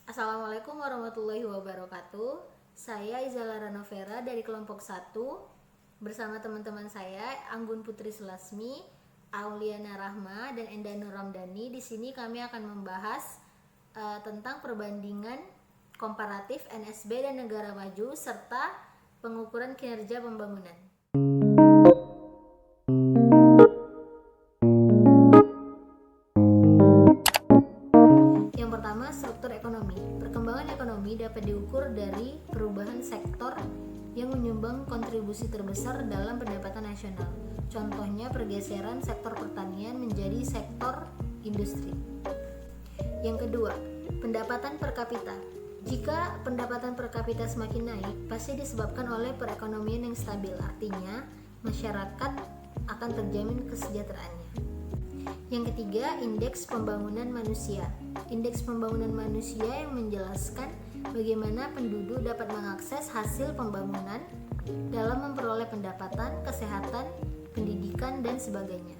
Assalamualaikum warahmatullahi wabarakatuh. Saya Izalara Novera dari kelompok 1 bersama teman-teman saya Anggun Putri Sulasmi, Auliana Rahma, dan Enda Nur Ramdhani. Di sini kami akan membahas tentang perbandingan komparatif NSB dan negara maju serta pengukuran kinerja pembangunan. Yang pertama, struktur ekonomi. Perkembangan ekonomi dapat diukur dari perubahan sektor yang menyumbang kontribusi terbesar dalam pendapatan nasional. Contohnya pergeseran sektor pertanian menjadi sektor industri. Yang kedua, pendapatan per kapita. Jika pendapatan per kapita semakin naik, pasti disebabkan oleh perekonomian yang stabil. Artinya, masyarakat akan terjamin kesejahteraannya. Yang ketiga, indeks pembangunan manusia. Indeks pembangunan manusia yang menjelaskan bagaimana penduduk dapat mengakses hasil pembangunan dalam memperoleh pendapatan, kesehatan, pendidikan, dan sebagainya.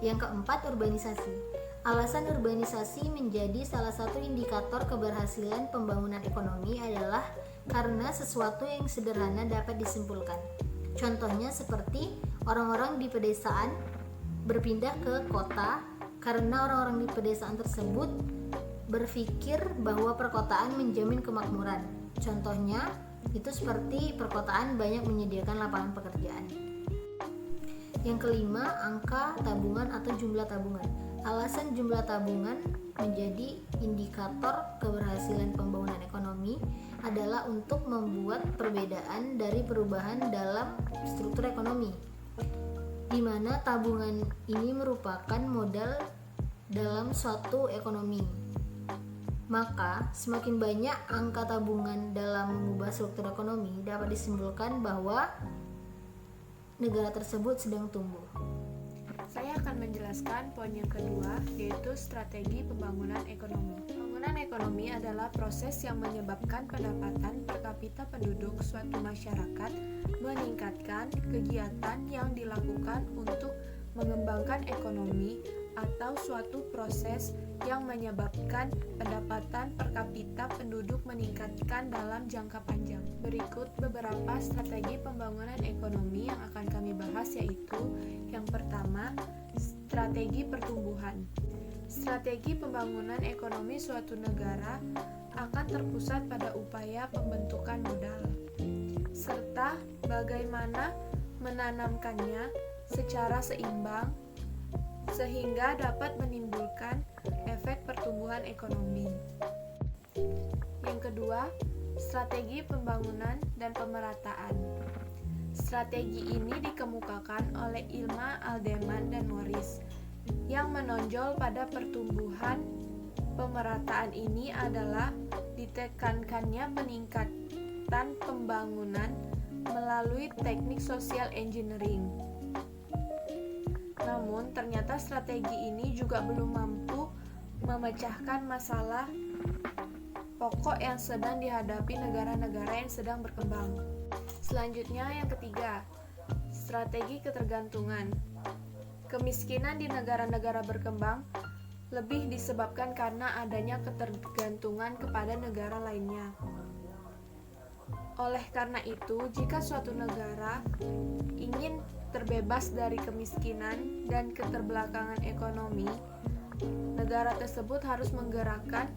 Yang keempat, urbanisasi. Alasan urbanisasi menjadi salah satu indikator keberhasilan pembangunan ekonomi adalah karena sesuatu yang sederhana dapat disimpulkan. Contohnya seperti orang-orang di pedesaan berpindah ke kota karena orang-orang di pedesaan tersebut berpikir bahwa perkotaan menjamin kemakmuran. Contohnya itu seperti perkotaan banyak menyediakan lapangan pekerjaan. Yang kelima, angka tabungan atau jumlah tabungan. Alasan jumlah tabungan menjadi indikator keberhasilan pembangunan ekonomi adalah untuk membuat perbedaan dari perubahan dalam struktur ekonomi, di mana tabungan ini merupakan modal dalam suatu ekonomi. Maka, semakin banyak angka tabungan dalam mengubah struktur ekonomi, dapat disimpulkan bahwa negara tersebut sedang tumbuh. Saya akan menjelaskan poin yang kedua, yaitu strategi pembangunan ekonomi. Pembangunan ekonomi adalah proses yang menyebabkan pendapatan per kapita penduduk suatu masyarakat meningkatkan kegiatan yang dilakukan untuk mengembangkan ekonomi atau suatu proses yang menyebabkan pendapatan per kapita penduduk meningkatkan dalam jangka panjang. Berikut beberapa strategi pembangunan ekonomi yang akan kami bahas, yaitu yang pertama, strategi pertumbuhan. Strategi pembangunan ekonomi suatu negara akan terpusat pada upaya pembentukan modal serta bagaimana menanamkannya secara seimbang sehingga dapat menimbulkan efek pertumbuhan ekonomi. Yang kedua, strategi pembangunan dan pemerataan. Strategi ini dikemukakan oleh Ilma, Aldeman, dan Morris. Yang menonjol pada pertumbuhan pemerataan ini adalah ditekankannya peningkatan pembangunan melalui teknik social engineering. Namun, ternyata strategi ini juga belum mampu memecahkan masalah pokok yang sedang dihadapi negara-negara yang sedang berkembang. Selanjutnya, yang ketiga, strategi ketergantungan. Kemiskinan di negara-negara berkembang lebih disebabkan karena adanya ketergantungan kepada negara lainnya. Oleh karena itu, jika suatu negara ingin terbebas dari kemiskinan dan keterbelakangan ekonomi, negara tersebut harus menggerakkan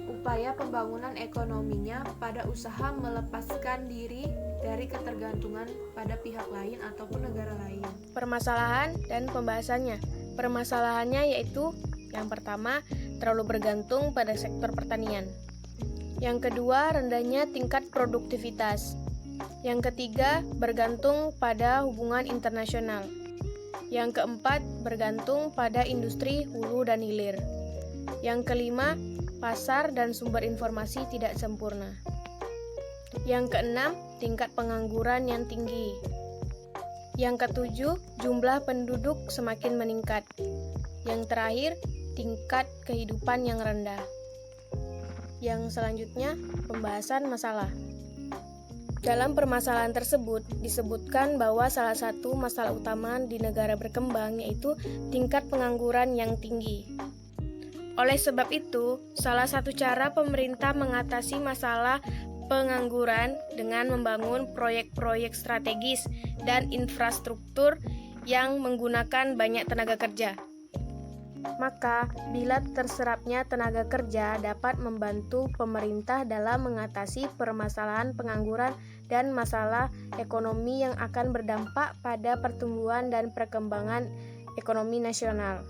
upaya pembangunan ekonominya pada usaha melepaskan diri dari ketergantungan pada pihak lain ataupun negara lain. Permasalahan dan pembahasannya. Permasalahannya yaitu yang pertama, terlalu bergantung pada sektor pertanian. Yang kedua, rendahnya tingkat produktivitas. Yang ketiga, bergantung pada hubungan internasional. Yang keempat, bergantung pada industri hulu dan hilir. Yang kelima, pasar dan sumber informasi tidak sempurna. Yang keenam, tingkat pengangguran yang tinggi. Yang ketujuh, jumlah penduduk semakin meningkat. Yang terakhir, tingkat kehidupan yang rendah. Yang selanjutnya, pembahasan masalah. Dalam permasalahan tersebut, disebutkan bahwa salah satu masalah utama di negara berkembang yaitu tingkat pengangguran yang tinggi. Oleh sebab itu, salah satu cara pemerintah mengatasi masalah pengangguran dengan membangun proyek-proyek strategis dan infrastruktur yang menggunakan banyak tenaga kerja. Maka, bila terserapnya tenaga kerja dapat membantu pemerintah dalam mengatasi permasalahan pengangguran dan masalah ekonomi yang akan berdampak pada pertumbuhan dan perkembangan ekonomi nasional.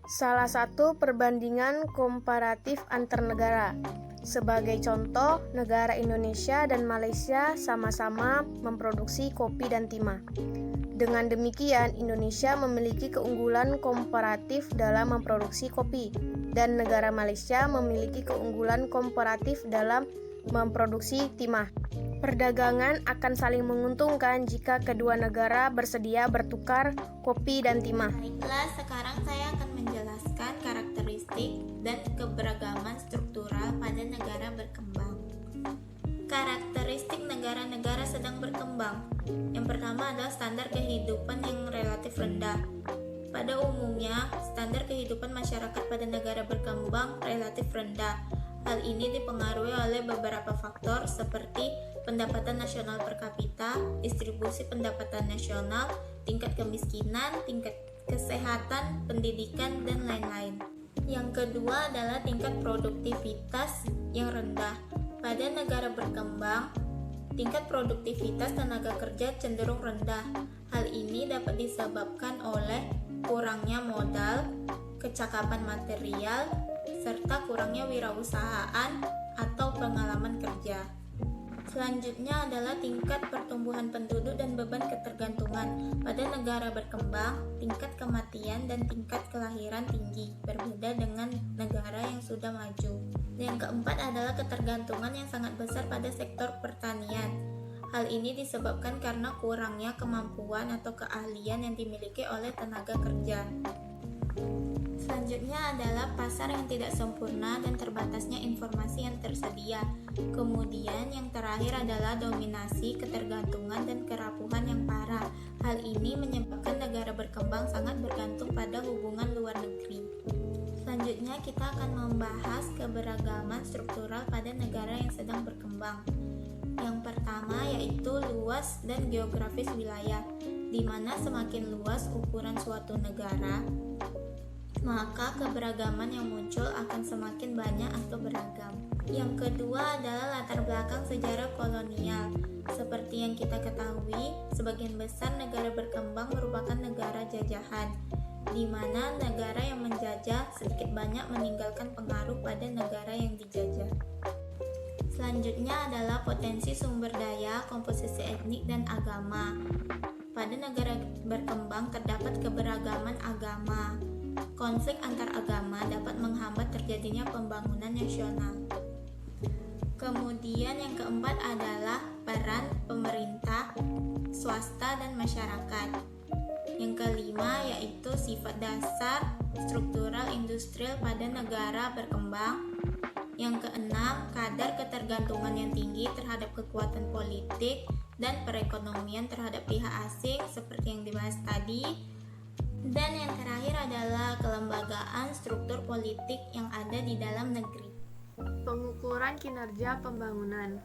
Salah satu perbandingan komparatif antar negara. Sebagai contoh, negara Indonesia dan Malaysia sama-sama memproduksi kopi dan timah. Dengan demikian, Indonesia memiliki keunggulan komparatif dalam memproduksi kopi, dan negara Malaysia memiliki keunggulan komparatif dalam memproduksi timah. Perdagangan akan saling menguntungkan jika kedua negara bersedia bertukar kopi dan timah. Baiklah, sekarang saya akan menjelaskan karakteristik dan keberagaman struktural pada negara berkembang. Karakteristik negara-negara sedang berkembang. Yang pertama adalah standar kehidupan yang relatif rendah. Pada umumnya, standar kehidupan masyarakat pada negara berkembang relatif rendah. Hal ini dipengaruhi oleh beberapa faktor seperti pendapatan nasional per kapita, distribusi pendapatan nasional, tingkat kemiskinan, tingkat kesehatan, pendidikan, dan lain-lain. Yang kedua adalah tingkat produktivitas yang rendah. Pada negara berkembang, tingkat produktivitas tenaga kerja cenderung rendah. Hal ini dapat disebabkan oleh kurangnya modal, kecakapan material, serta kurangnya wirausahaan atau pengalaman kerja. Selanjutnya adalah tingkat pertumbuhan penduduk dan beban ketergantungan. Pada negara berkembang, tingkat kematian dan tingkat kelahiran tinggi, berbeda dengan negara yang sudah maju. Yang keempat adalah ketergantungan yang sangat besar pada sektor pertanian. Hal ini disebabkan karena kurangnya kemampuan atau keahlian yang dimiliki oleh tenaga kerja. Selanjutnya adalah pasar yang tidak sempurna dan terbatasnya informasi yang tersedia. Kemudian yang terakhir adalah dominasi, ketergantungan, dan kerapuhan yang parah. Hal ini menyebabkan negara berkembang sangat bergantung pada hubungan luar negeri. Selanjutnya kita akan membahas keberagaman struktural pada negara yang sedang berkembang. Yang pertama yaitu luas dan geografis wilayah, di mana semakin luas ukuran suatu negara, maka keberagaman yang muncul akan semakin banyak atau beragam. Yang kedua adalah latar belakang sejarah kolonial. Seperti yang kita ketahui, sebagian besar negara berkembang merupakan negara jajahan, di mana negara yang menjajah sedikit banyak meninggalkan pengaruh pada negara yang dijajah. Selanjutnya adalah potensi sumber daya, komposisi etnik, dan agama. Pada negara berkembang terdapat keberagaman agama. Konflik antar agama dapat menghambat terjadinya pembangunan nasional. Kemudian yang keempat adalah peran pemerintah, swasta, dan masyarakat. Yang kelima yaitu sifat dasar struktural industrial pada negara berkembang. Yang keenam, kadar ketergantungan yang tinggi terhadap kekuatan politik dan perekonomian terhadap pihak asing seperti yang dibahas tadi. Dan yang terakhir adalah kelembagaan struktur politik yang ada di dalam negeri. Pengukuran kinerja pembangunan.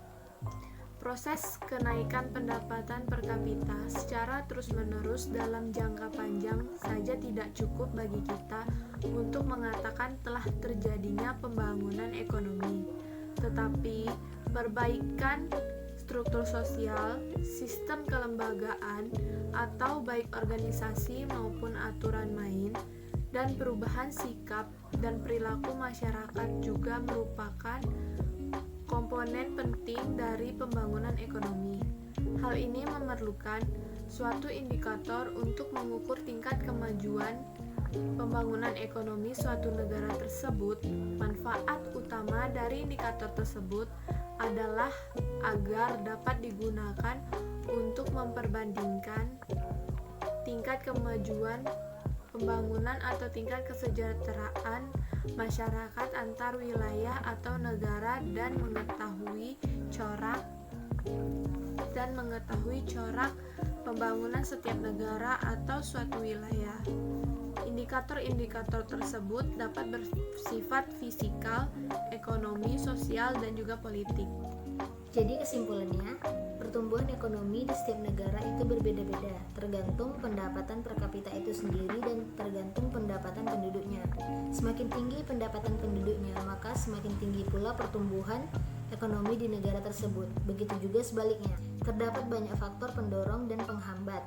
Proses kenaikan pendapatan per kapita secara terus-menerus dalam jangka panjang saja tidak cukup bagi kita untuk mengatakan telah terjadinya pembangunan ekonomi. Tetapi, perbaikan struktur sosial, sistem kelembagaan, atau baik organisasi maupun aturan main, dan perubahan sikap dan perilaku masyarakat juga merupakan komponen penting dari pembangunan ekonomi. Hal ini memerlukan suatu indikator untuk mengukur tingkat kemajuan pembangunan ekonomi suatu negara tersebut. Manfaat utama dari indikator tersebut adalah agar dapat digunakan untuk memperbandingkan tingkat kemajuan pembangunan atau tingkat kesejahteraan masyarakat antar wilayah atau negara dan mengetahui corak pembangunan setiap negara atau suatu wilayah. Indikator-indikator tersebut dapat bersifat fisikal, ekonomi, sosial, dan juga politik. Jadi kesimpulannya, pertumbuhan ekonomi di setiap negara itu berbeda-beda, tergantung pendapatan per kapita itu sendiri dan tergantung pendapatan penduduknya. Semakin tinggi pendapatan penduduknya, maka semakin tinggi pula pertumbuhan ekonomi di negara tersebut. Begitu juga sebaliknya. Terdapat banyak faktor pendorong dan penghambat.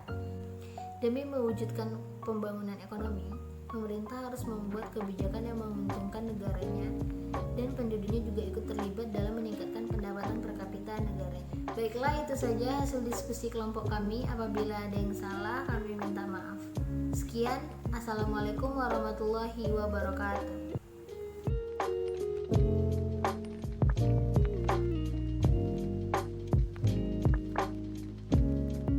Demi mewujudkan pembangunan ekonomi, pemerintah harus membuat kebijakan yang menguntungkan negaranya dan penduduknya juga ikut terlibat dalam meningkatkan pendapatan per kapita negaranya. Baiklah, itu saja hasil diskusi kelompok kami. Apabila ada yang salah, kami minta maaf. Sekian, Assalamualaikum warahmatullahi wabarakatuh.